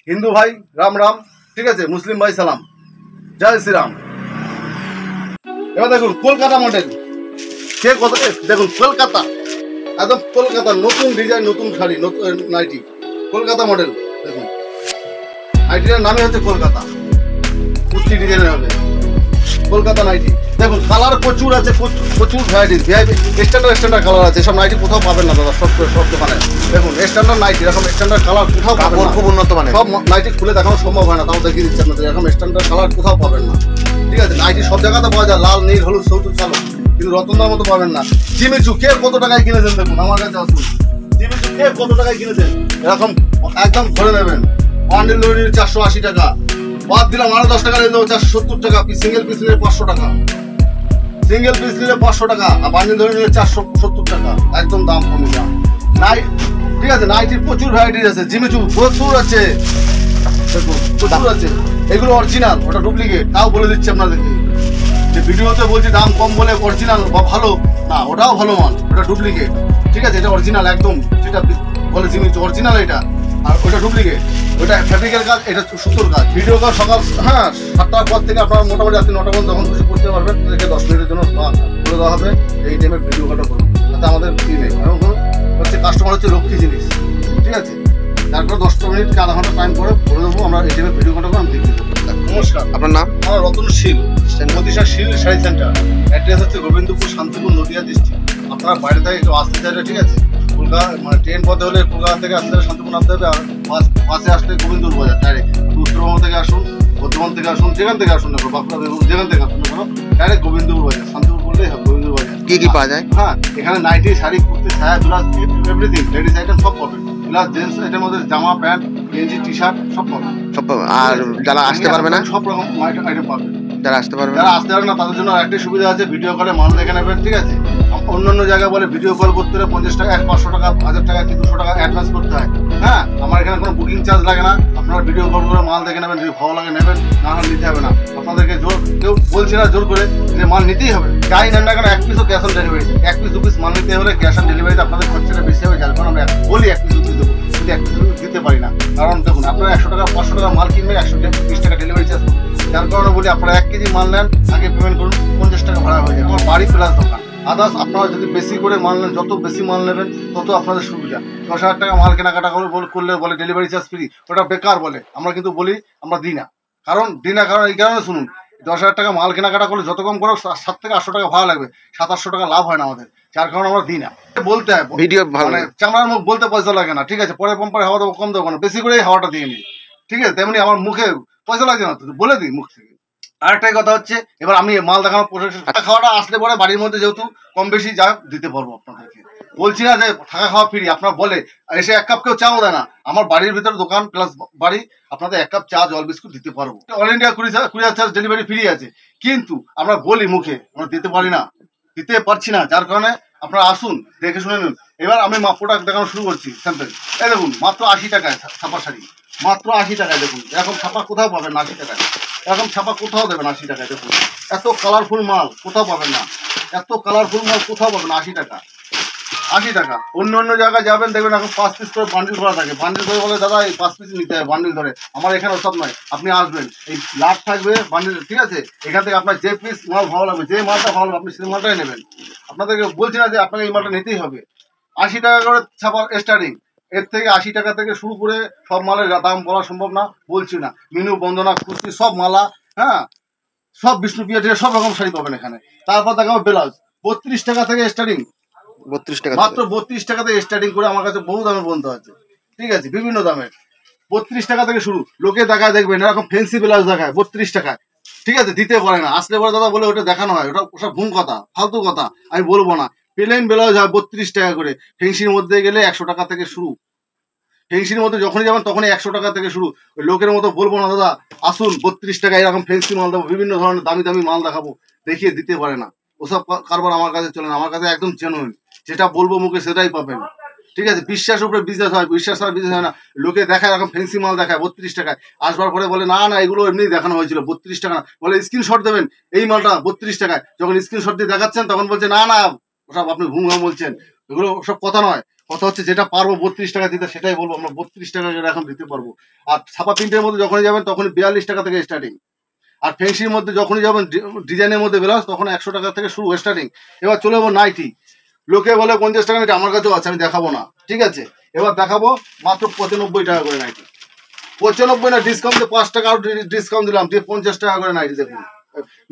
হিন্দু ভাই রাম রাম, ঠিক আছে, মুসলিম ভাই সালাম, জয় শ্রীরাম। এবার দেখুন কলকাতা মডেল, কে কত, দেখুন কলকাতা, একদম কলকাতা, নতুন ডিজাইন, নতুন শাড়ি, নতুন নাইটি, কলকাতা মডেল। দেখুন নাইটিটার নামে হচ্ছে কলকাতা, কুর্তি ডিজাইনের হবে কলকাতা নাইটি। দেখুন কালার প্রচুর আছে, প্রচুর ভ্যারাইটিস, স্ট্যান্ডার্ড কালার আছে। সব নাইটি কোথাও পাবেন না দাদা, সব দোকানে। দেখুন স্ট্যান্ডার্ড নাইটি, এরকম স্ট্যান্ডার্ড কালার কোথাও পাবেন না, খুব উন্নত মানের। সব নাইটি খুলে দেখানো সম্ভব হয় না, তাও দেখিয়ে দিচ্ছি আপনাদের। এরকম স্ট্যান্ডার্ড কালার কোথাও পাবেন না, ঠিক আছে। নাইটি সব জায়গাতে পাওয়া যায়, লাল, নীল, হলুদ, সবুজ, কালো, কিন্তু রতনদার মতো পাবেন না। জিমিচু কে কত টাকায় কিনেছেন দেখুন, আমার কাছে আসুন। জিমিচু কে কত টাকায় কিনেছেন, এরকম একদম ধরে নেবেন। বান্ডিল ধরে 480 টাকা, বাদ দিলাম আরো 10 টাকা নিয়ে 470 টাকা, সিঙ্গেল পিস নিলে 500 টাকা, সিঙ্গেল পিস নিলে 500 টাকা, আর বান্ডিল ধরে নিলে 470 টাকা, একদম দাম কমে যান। নাই, ঠিক আছে, নাইটির প্রচুর ভ্যারাইটিস আছে, জিমিচু প্রচুর আছে, দেখুন প্রচুর আছে। এগুলো অরিজিনাল, ওটা ডুপ্লিকেট, তাও বলে দিচ্ছি আপনাদেরকে। যে ভিডিওতে বলছি দাম কম বলে অরিজিনাল বা ভালো না, ওটাও ভালো মাল, ওটা ডুপ্লিকেট, ঠিক আছে। এটা অরিজিনাল একদম, যেটা বলে জিমিচু অরিজিনাল এটা, আর ওটা ডুপ্লিকেট, ওটা ফ্যাব্রিকের কাজ, এটা সুতোর কাজ। ভিডিও কল সকাল 7টার পর থেকে আপনারা মোটামুটি রাত্রি 9টা পর্যন্ত যখন খুশি করতে পারবেন, তাদেরকে 10 মিনিটের জন্য করে দেওয়া হবে। এই টাইমে ভিডিও কলটা করুন, তাতে আমাদের কি নেই, কারণ হচ্ছে কাস্টমার হচ্ছে লক্ষ্মী জিনিস, ঠিক আছে। তারপর 10 মিনিট কি আধা ঘন্টা টাইম করে বলে দেবো আমরা এই টাইমে ভিডিও কলটা করে আমি দেখতে দেবো। নমস্কার, আপনার নাম? আমার রতন শীল, মদিশা শীল শাড়ি সেন্টার। অ্যাড্রেস হচ্ছে গোবিন্দপুর, শান্তিপুর, নদিয়া ডিস্ট্রিক্ট। আপনারা বাইরে থেকে একটু আসতে চাইলে, ঠিক আছে, কলকাতা মানে ট্রেন পথে হলে কলকাতা থেকে আসতে হলে শান্তিপুর নামতে হবে, আর বাসে আসলে গোবিন্দপুর বাজার ডাইরেক্ট। উত্তরবঙ্গ থেকে আসুন, বর্ধমান থেকে আসুন, যেখান থেকে আসুন না, বাঁকুড়া, যেখান থেকে আসুন না, ডাইরেক্ট গোবিন্দপুর বাজার, শান্তিপুর বললেই হবে গোবিন্দপুর বাজার। কি কি পাওয়া যায়? হ্যাঁ, এখানে নাইটি, শাড়ি, কুর্তি, ছায়া, ব্লাউজ, এভরিথিং, লেডিস আইটেম সব পাবেন। প্লাস জেন্টস আইটেম মধ্যে জামা, প্যান্ট, গেঞ্জি, টি শার্ট সব পাবেন, সব পাবেন। আর যারা আসতে পারবে না, সব রকম আইটেম পাবেন। যারা আসতে পারবে না তাদের জন্য একটাই সুবিধা আছে, ভিডিও কলে মাল দেখে নেবেন, ঠিক আছে। অন্যান্য জায়গায় বলে ভিডিও কল করতে হলে 50 টাকা, 500 টাকা, 1000 টাকা কি 200 টাকা অ্যাডভান্স করতে হয়। হ্যাঁ, আমার এখানে কোনো বুকিং চার্জ লাগে না, আপনারা ভিডিও কল করে মাল দেখে নেবেন, যদি ভালো লাগে নেবেন, না হলে নিতে হবে না। আপনাদেরকে জোর কেউ বলছে না জোর করে যে মাল নিতেই হবে, যাই নেন না কেন, 1 পিসও cash on delivery, 1 piece 2 piece মাল নিতে হলে ক্যাশ অন ডেলিভারিতে আপনাদের খরচাটা বেশি হবে, যার কারণে আমরা বলি 1 পিস 2 পিস দেবো, কিন্তু 1 পিস দিতে পারি না। কারণ দেখুন আপনারা 100 টাকা 500 টাকা মাল কিনবেন, 120 টাকা ডেলিভারি চার্জ, যার কারণে বলি আপনারা 1 কেজি মাল নেন, আগে পেমেন্ট করুন, 50 টাকা ভাড়া হয়ে যায়। আমার বাড়ি প্লাস দোকান। আদার্স আপনারা যদি বেশি করে মাল নেন, যত বেশি মাল নেবেন তত আপনাদের সুবিধা। 10,000 টাকা মাল কেনাকাটা করলে বলে ডেলিভারি চার্জ ফ্রি, ওটা বেকার বলে। আমরা কিন্তু বলি আমরা দিই না, কারণ এই কারণে শুনুন, 10,000 টাকা মাল কেনাকাটা করলে যত কম করো 700 থেকে 800 টাকা ভাড়া লাগবে, 700-800 টাকা লাভ হয় না আমাদের, যার কারণে আমরা দিই না। বলতে হয় ভিডিও মানে চামড়ার মুখ, বলতে পয়সা লাগে না, ঠিক আছে। পরে পাম্পারে হাওয়া দেবো, কম দেবো না, বেশি করে হাওয়াটা দিয়ে নিই, ঠিক আছে। তেমনি আমার মুখে পয়সা লাগে না, বলে দিই মুখ থেকে। আরেকটাই কথা হচ্ছে, এবার আমি মাল দেখানোর প্রসেস, খাওয়াটা আসলে পরে বাড়ির মধ্যে যেহেতু কম বেশি যা দিতে পারবো আপনাদেরকে, বলছি না যে থাকা খাওয়া ফ্রি। আপনারা বলে এসে 1 কাপ কেউ চাও দেয় না, আমার বাড়ির ভিতরে দোকান প্লাস বাড়ি, আপনাদের 1 কাপ চা, জল, বিস্কুট দিতে পারবো। All India courier charge delivery free আছে, কিন্তু আমরা বলি মুখে আমরা দিতে পারি না, দিতে পারছি না, যার কারণে আপনারা আসুন, দেখে শুনে নিন। এবার আমি প্রোডাক্ট দেখানো শুরু করছি। স্যাম্পল এই দেখুন, মাত্র 80 টাকায় ছাপা শাড়ি, মাত্র 80 টাকায়। দেখুন এরকম ছাপা কোথাও পাবেন না 80 টাকায়, এরকম ছাপা কোথাও দেবেন 80 টাকায়। দেখুন এত কালারফুল মাল কোথাও পাবেন না, এত কালারফুল মাল কোথাও পাবেন না। 80 টাকা, 80 টাকা। অন্য জায়গায় যাবেন দেখবেন এখন 5 পিস করে বান্ডিল করা থাকে, বান্ডিল করে বলে দাদা এই 5 পিস নিতে হবে বান্ডিল ধরে। আমার এখানে ওসব নয়, আপনি আসবেন, এই লাট থাকবে বান্ডিল, ঠিক আছে। এখান থেকে আপনার যে পিস মাল ভালো লাগবে, যে মালটা ভালো লাগবে আপনি সেই মালটাই নেবেন। আপনাদেরকে বলছি না যে আপনাকে এই মালটা নিতেই হবে। 80 টাকা করে ছাপার স্টার্টিং, এর থেকে 80 টাকা থেকে শুরু করে সব মালের দাম বলা সম্ভব না, বলছি না। মিনু, বন্দনা, কুস্তি, সব মালা, হ্যাঁ, সব বিষ্ণুপ্রিয়া থেকে সব রকম শাড়ি পাবেন এখানে। তারপর দেখাবো ব্লাউজ, 32 টাকা থেকে স্টার্টিং, 32 টাকা, মাত্র 32 টাকা থেকে স্টার্টিং করে আমার কাছে বহু দামের বন্ধু আছে, ঠিক আছে, বিভিন্ন দামের। 32 টাকা থেকে শুরু। লোকে দেখায় দেখবেন এরকম ফ্যান্সি ব্লাউজ দেখায় 32 টাকায়, ঠিক আছে, দিতে পারে না। আসলে পরে দাদা বলে ওটা দেখানো হয়, ওটা ওসব ভুল কথা, ফালতু কথা, আমি বলবো না। প্লেন ব্লাউজ হয় 32 টাকা করে, ফ্যান্সির মধ্যে গেলে 100 টাকা থেকে শুরু, ফেন্সির মধ্যে যখনই যাবেন তখনই 100 টাকা থেকে শুরু। ওই লোকের মতো বলবো না দাদা আসুন 32 টাকা এরকম ফেন্সি মাল দেবো, বিভিন্ন ধরনের দামি দামি মাল দেখাবো, দেখিয়ে দিতে পারে না। ওসব কারবার আমার কাছে চলে না, আমার কাছে একদম জেনুইন, যেটা বলবো মুখে সেটাই পাবেন, ঠিক আছে। বিশ্বাসের উপরে বিজনেস হয়, বিশ্বাস হয় বিজনেস হয় না। লোকে দেখায় এরকম ফেন্সি মাল দেখায় 32 টাকায়, আসবার পরে বলে না না এগুলো এমনি দেখানো হয়েছিল 32 টাকা, বলে স্ক্রিনশট দেবেন এই মালটা 32 টাকায়। যখন স্ক্রিনশট দিয়ে দেখাচ্ছেন তখন বলছে না না ওসব আপনি ঘুম বলছেন, এগুলো সব কথা নয়। কথা হচ্ছে যেটা পারবো 32 টাকা দিতে সেটাই বলবো, আমরা 32 টাকা করে এখন দিতে পারবো। আর ছাপা প্রিন্টের মধ্যে যখনই যাবেন তখনই 42 টাকা থেকে স্টার্টিং। আর ফেন্সির মধ্যে যখনই যাবেন ডিজাইনের মধ্যে ব্লাউজ তখন 100 টাকা থেকে শুরু স্টার্টিং। এবার চলে যাবো নাইটি। লোকে বলে 50 টাকা নাইটি, আমার কাছেও আছে, আমি দেখাবো না, ঠিক আছে। এবার দেখাবো মাত্র 95 টাকা করে নাইটি। 95 না, ডিসকাউন্টে 5 টাকা আর ডিসকাউন্ট দিলাম, দিয়ে 50 টাকা করে নাইটি দেখুন।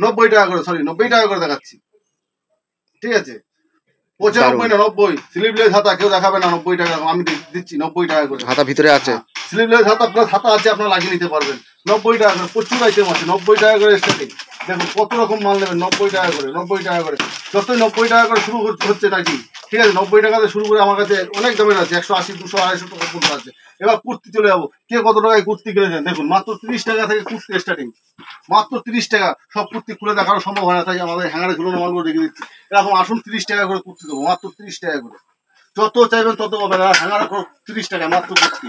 90 টাকা করে, সরি 90 টাকা করে দেখাচ্ছি, ঠিক আছে। 95 না 90, স্লিভলেস হাতা কেউ দেখাবে না 90 টাকা, আমি দিচ্ছি 90 টাকা করে। হাতা ভিতরে আছে, স্লিভলেস হাতা প্লাস হাতা আছে, আপনারা লাগিয়ে নিতে পারবেন 90 টাকা করে। প্রচুর আইটেম আছে 90 টাকা করে স্টার্টিং। দেখুন কত রকম মাল নেবেন 90 টাকা করে, 90 টাকা করে। যতই 90 টাকা করে শুরু হচ্ছে নাকি, ঠিক আছে। 90 টাকাতে শুরু করে আমার কাছে অনেক দামের আছে, 180, 200, 250 টাকা পর্যন্ত আছে। এবার কুর্তি চলে যাবো, কে কত টাকায় কুর্তি কিনেছেন দেখুন। মাত্র 30 টাকা থেকে কুর্তি স্টার্টিং, মাত্র 30 টাকা। সব কুর্তি খুলে দেখানো সম্ভব হয় না, তাই আমাদের হ্যাঙ্গারে ঝুলানো মালগুলো রেখে দিচ্ছি। এরকম আসুন 30 টাকা করে কুর্তি দেবো, মাত্র 30 টাকা করে। যত চাইবেন তত পাবেন। আর হ্যাঙ্গারে 30 টাকা মাত্র কুর্তি,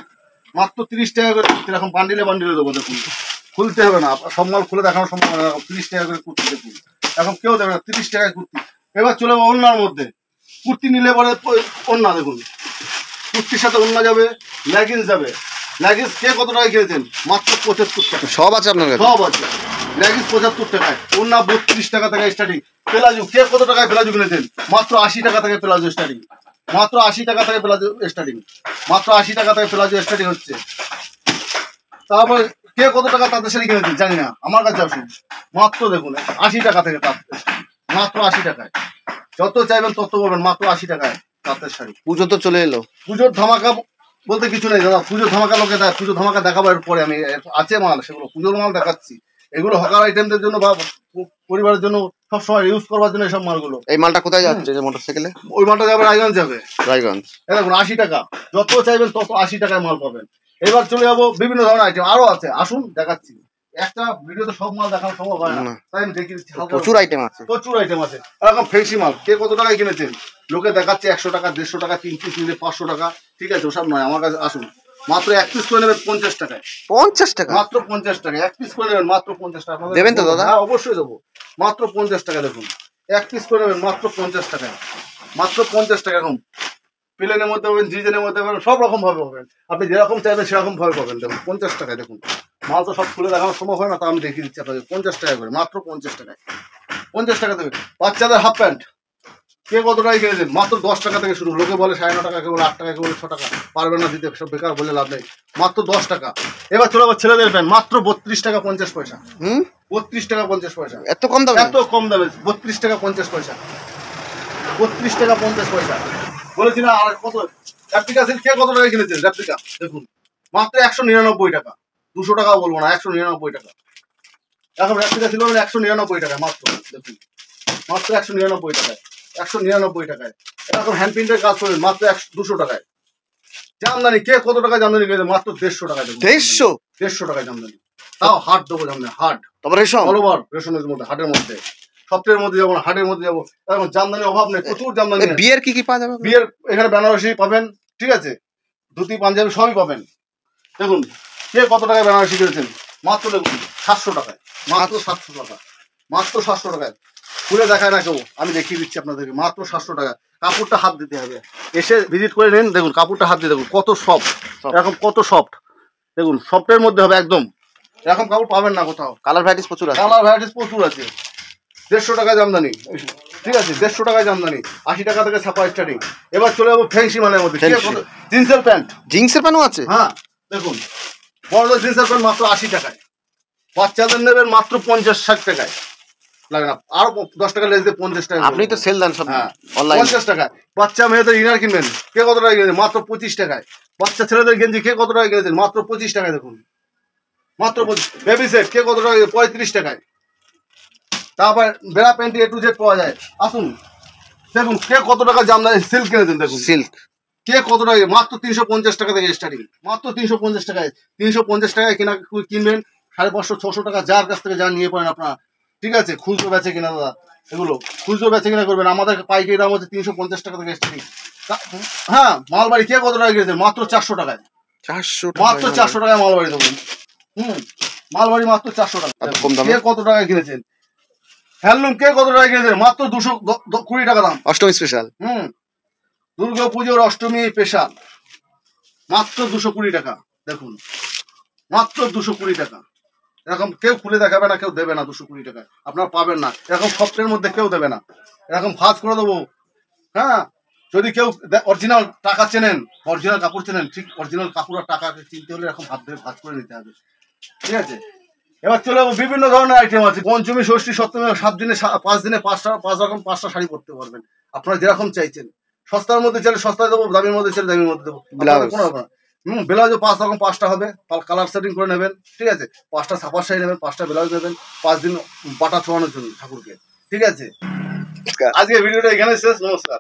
মাত্র 30 টাকা করে কুর্তি। এরকম বান্ডিলে বান্ডিলে দেবো দেখুন, খুলতে হবে না, সব মাল খুলে দেখানো সম্ভব হয় না। 30 টাকা করে কুর্তি দেখুন, এখন কেউ দেবে না 30 টাকায় কুর্তি। এবার চলে যাবো ওড়নার মধ্যে। কুর্তি নিলে পরে ওড়না দেখুন, কুর্তির সাথে ওড়না যাবে, লেগিংস যাবে। লেগিংস কে কত টাকায় কিনেছেন? মাত্র 75 টাকা। সব আছে আপনার কাছে? সব আছে। লেগিংস 75 টাকায়, ওড়না 32 টাকা থেকে স্টার্টিং। প্লাজো কে কত টাকায় প্লাজো কিনেছেন? মাত্র 80 টাকা থেকে প্লাজো স্টার্টিং, মাত্র 80 টাকা থেকে প্লাজো স্টার্টিং, মাত্র 80 টাকা থেকে প্লাজো স্টার্টিং হচ্ছে। তারপরে কে কত টাকা তাঁতের শাড়ি কিনেছেন জানি না, আমার কাছে আসুন, মাত্র দেখুন 80 টাকা থেকে তাঁতের, মাত্র 80 টাকায়। যত চাইবেন তত পাবেন, মাত্র 80 টাকায় তাঁতের শাড়ি। পুজো তো চলে এলো, পুজোর ধামাকা বলতে কিছু নেই দাদা। পুজোর ধামাকা লোকে দেয়, পুজোর ধামাকা দেখাবো এরপরে। আমি আছে মাল, সেগুলো পুজোর মাল দেখাচ্ছি। এগুলো হকার আইটেমদের জন্য বা পরিবারের জন্য সবসময় ইউজ করবার জন্য এসব মালগুলো। এই মালটা কোথায় যাচ্ছে মোটরসাইকেলে? ওই মালটা যাবে রায়গঞ্জ, যাবে রায়গঞ্জ। দেখুন 80 টাকা, যত চাইবেন তত 80 টাকায় মাল পাবেন। এবার চলে যাবো বিভিন্ন ধরনের আইটেম, আরো আছে, আসুন দেখাচ্ছি। একটা ভিডিওতে সব মাল দেখানো সম্ভব হয় না, তাই আমি দেখিয়ে দিচ্ছি। প্রচুর আইটেম আছে, প্রচুর আইটেম আছে। এরকম ফেন্সি মাল কে কত টাকায় কিনেছেন? লোকে দেখাচ্ছে 100 টাকা, 150 টাকা, 3 পিস নিলে 500 টাকা, ঠিক আছে। ওসব নয়, আমার কাছে আসুন, মাত্র 1 পিস করে নেবেন 50 টাকায়। 50 টাকা? মাত্র 50 টাকা 1 পিস করে নেবেন, মাত্র 50 টাকা। দেবেন তো দাদা? হ্যাঁ অবশ্যই দেবো, মাত্র 50 টাকা। দেখুন 1 পিস করে নেবেন মাত্র 50 টাকায়, মাত্র 50 টাকা। এখন প্লেনের মধ্যে পাবেন, ডিজাইনের মধ্যে পাবেন, সব রকম ভাবে পাবেন, আপনি যেরকম চাইবেন সেরকম ভাবে পাবেন। দেখুন 50 টাকায়। দেখুন মাল তো সব খুলে দেখানো সম্ভব হয় না, তা আমি দেখিয়ে দিচ্ছি আপনাকে 50 টাকা করে, মাত্র 50 টাকায়। 50 টাকা দেবে। বাচ্চাদের হাফ প্যান্ট কে কত টাকায় কিনেছেন? মাত্র 10 টাকা থেকে শুরু। লোকে বলে 9.5 টাকা, কেউ 8 টাকা, কেউ 6 টাকা, পারবেন না দিতে, সব বেকার বলে লাভ নেই, মাত্র 10 টাকা। এবার চলে আবার ছেলেদের প্যান্ট, মাত্র 32 টাকা 50 পয়সা। 32 টাকা 50 পয়সা, এত কম দামে? এত কম দামে 32 টাকা 50 পয়সা, 32 টাকা 50 পয়সা। বলেছি না। আর কত রেপ্লিকা সিল্ক কে কত টাকায় কিনেছেন? রেপ্লিকা দেখুন মাত্র 199 টাকা, 200 টাকাও বলবো না, 199 টাকা। এখন রেপ্লিকা সিল্ক 199 টাকা মাত্র, দেখুন মাত্র 199 টাকায়, 199 টাকায়। এখন হ্যান্ড প্রিন্টের কাজ করবেন মাত্র 200 টাকায়। জামদানি কে কত টাকা জামদানি কিনেছে? মাত্র 150 টাকায়। দেখুন 150 টাকায় জামদানি, তাও হাট দেবো জামদানি, হাট। তারপরে রেশম, অল ওভার রেশমের মধ্যে, হাটের মধ্যে, সপ্তাহের মধ্যে যাবো না, হাটের মধ্যে যাবো। এখন জামদানি অভাব নেই, প্রচুর জামদানি। বিয়ের কি কি পাওয়া যাবে? বিয়ের এখানে বেনারসি পাবেন, ঠিক আছে, ধুতি পাঞ্জাবি সবই পাবেন। দেখুন কে কত টাকায় বেনারসি কিনেছেন? মাত্র দেখুন 700 টাকায়, মাত্র 700 টাকা, মাত্র 700 টাকায়। খুলে দেখায় না কেউ, আমি দেখিয়ে দিচ্ছি আপনাদেরকে, মাত্র 700 টাকা। কাপড়টা হাত দিতে হবে, এসে ভিজিট করে নিন। দেখুন কাপড়টা হাত দিয়ে দেখুন কত সফট, এরকম কত সফট। দেখুন সফটের মধ্যে হবে একদম, এরকম কাপড় পাবেন না কোথাও। কালার ভ্যারাইটিস প্রচুর আছে, কালার ভ্যারাইটিস প্রচুর আছে। 150 টাকায় জামদানি, ঠিক আছে, 150 টাকায় জামদানি, 80 টাকা থেকে ছাপা স্টার্টিং। এবার চলে যাবো ফ্যান্সি মালের মধ্যে। জিন্সের প্যান্ট, জিন্সের প্যান্টও আছে। হ্যাঁ দেখুন বড় জিন্সের প্যান্ট মাত্র 80 টাকায়। বাচ্চাদের নেবেন মাত্র 50-60 টাকায়, লাগে না, আরো 10 টাকা লেস দিয়ে 50 টাকা। আপনি তো সেল দেন সব অনলাইন। 50 টাকায়। বাচ্চা মেয়েদের ইনার কিনবেন কে কত টাকায় কিনেছেন? মাত্র 25 টাকায়। বাচ্চা ছেলেদের গেঞ্জি কে কত টাকায় কিনেছেন? মাত্র 25 টাকায়। দেখুন মাত্র 25। বেবি সেট কে কত টাকায়? 35 টাকায়। তারপর বেড়া প্যান্টি A to Z পাওয়া যায়, আসুন দেখুন কে কত টাকা জামদানি সিল্ক কিনেছেন। দেখুন সিল্ক কে কত টাকায়? মাত্র 350 টাকা থেকে স্টার্টিং, মাত্র 350 টাকায়। 350 টাকায় কিনা কিনবেন, 550-600 টাকা যার কাছ থেকে যা নিয়ে পড়েন আপনারা, ঠিক আছে। খুচরো বেচে কিনা দাদা, এগুলো খুচরো বেচে কিনা করবেন। আমাদের পাইকারি দাম হচ্ছে 350 টাকা থেকে স্টার্টিং। হ্যাঁ মালবাড়ি কে কত টাকায় কিনেছেন? মাত্র 400 টাকায়, 400, মাত্র 400 টাকায় মালবাড়ি দেবেন। মালবাড়ি মাত্র 400 টাকা। কে কত টাকায় কিনেছেন? হ্যান্ডলুম কে কত টাকায় কিনেছেন? মাত্র 220 টাকা দাম, অষ্টমী স্পেশাল। দুর্গা পুজোর অষ্টমী স্পেশাল মাত্র 220 টাকা। দেখুন মাত্র 220 টাকা। এরকম কেউ খুলে দেখাবে না, কেউ দেবে না 220 টাকা, আপনারা পাবেন না। এরকম সফটের মধ্যে কেউ দেবে না, এরকম ভাঁজ করে দেবো। হ্যাঁ, যদি কেউ অরিজিনাল টাকা চেনেন, অরিজিনাল কাপড় চেনেন, ঠিক অরিজিনাল কাপড় আর টাকাকে চিনতে হলে এরকম হাত ধরে ভাঁজ করে নিতে হবে। ঠিক আছে, এবার চলে যাবো। বিভিন্ন ধরনের আইটেম আছে। পঞ্চমী, ষষ্ঠী, সপ্তমী 7 দিনে 5 দিনে 5 রকম 5টা শাড়ি পরতে পারবেন আপনারা যেরকম চাইছেন। সস্তার মধ্যে চাইলে সস্তায় দেবো, দামের মধ্যে চাইলে দামের মধ্যে দেবো। ব্লাউজ। কোনো ব্যাপার না। ব্লাউজও 5 রকম 5টা হবে, কালার সেটিং করে নেবেন। ঠিক আছে, 5টা ছাপার শাড়ি নেবেন, 5টা ব্লাউজ নেবেন, 5 দিন বাটা ছোঁয়ানোর জন্য ঠাকুরকে। ঠিক আছে, আজকে ভিডিওটা এখানে শেষ। নমস্কার।